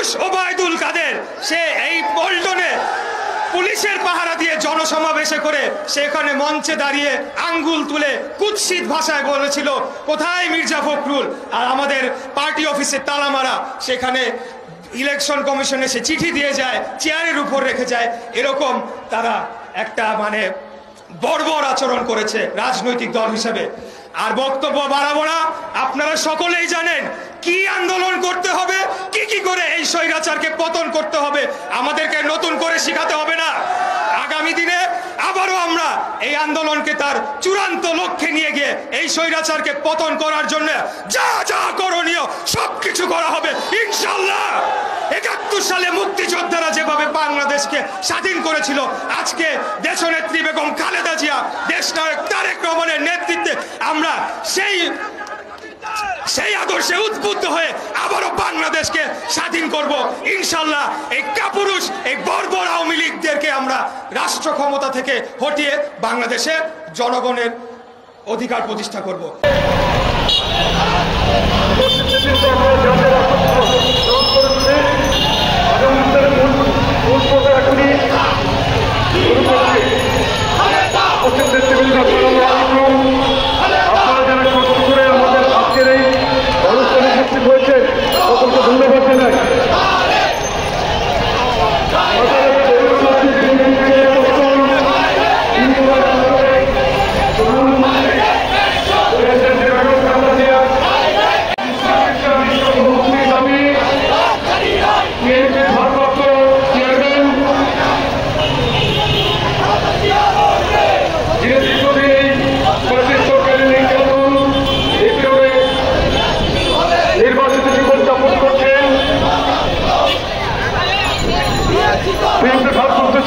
কাপুরুষ ওবায়দুল কাদের সে এই পল্টনে পুলিশের পাহারা দিয়ে জনসমাবেশে করে সেখানে মঞ্চে দাঁড়িয়ে আঙ্গুল তুলে কুৎসিত ভাষায় বলেছিল কোথায় মির্জা ফখরুল, আর আমাদের পার্টি অফিসে তালা মারা, সেখানে ইলেকশন কমিশনে সে চিঠি দিয়ে যায়, চেয়ারের উপর রেখে যায়। এরকম তারা একটা মানে বর্বর আচরণ করেছে রাজনৈতিক দল হিসেবে। আর বক্তব্য বাড়াবো না, আপনারা সকলেই জানেন কি আন্দোলন করতে হবে, কি করে এই স্বৈরাচারকে পতন করতে হবে। আমাদেরকে নতুন করে শিখাতে হবে না। আগামী দিনে আবারও আমরা এই আন্দোলনকে তার চূড়ান্ত লক্ষ্যে নিয়ে গিয়ে এই স্বৈরাচারকে পতন করার জন্য যা যা করণীয় সবকিছু করা হবে ইনশাআল্লাহ। ৭১ সালে মুক্তিযোদ্ধারা যেভাবে বাংলাদেশকে স্বাধীন করেছিল, আজকে দেশনেত্রী বেগম খালেদা জিয়া, দেশনায়ক তারেক রহমানের নেতৃত্বে আমরা সেই আদর্শে উদ্বুদ্ধ হয়ে আবারও বাংলাদেশকে স্বাধীন করব ইনশাআল্লাহ। এই কাপুরুষ এই বর্বর আওয়ামী লীগদেরকে আমরা রাষ্ট্র ক্ষমতা থেকে হটিয়ে বাংলাদেশে জনগণের অধিকার প্রতিষ্ঠা করব।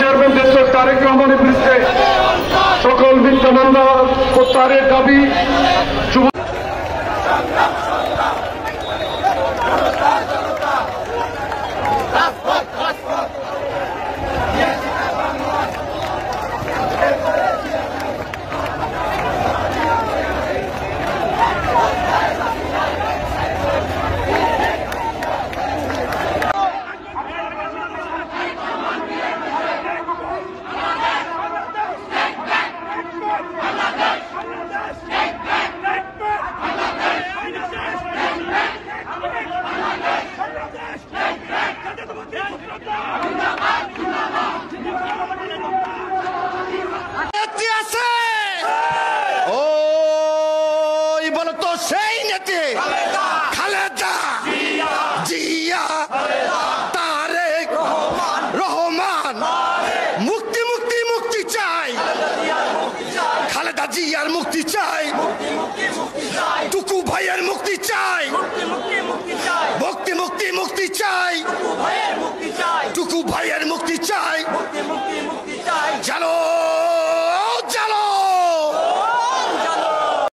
চেয়ারম্যান দেশনায়ক তারেক রহমানের বিরুদ্ধে সকল মিথ্যামামলা প্রত্যাহারের দাবি সেই নেতা খালেদা জিয়া তারেক রহমান মুক্তি মুক্তি মুক্তি চাই, খালেদা জিয়ার মুক্তি চাই, টুকু ভাইয়ের মুক্তি চাই, মুক্তি মুক্তি মুক্তি চাই, টুকু ভাইয়ের মুক্তি চাই, চলো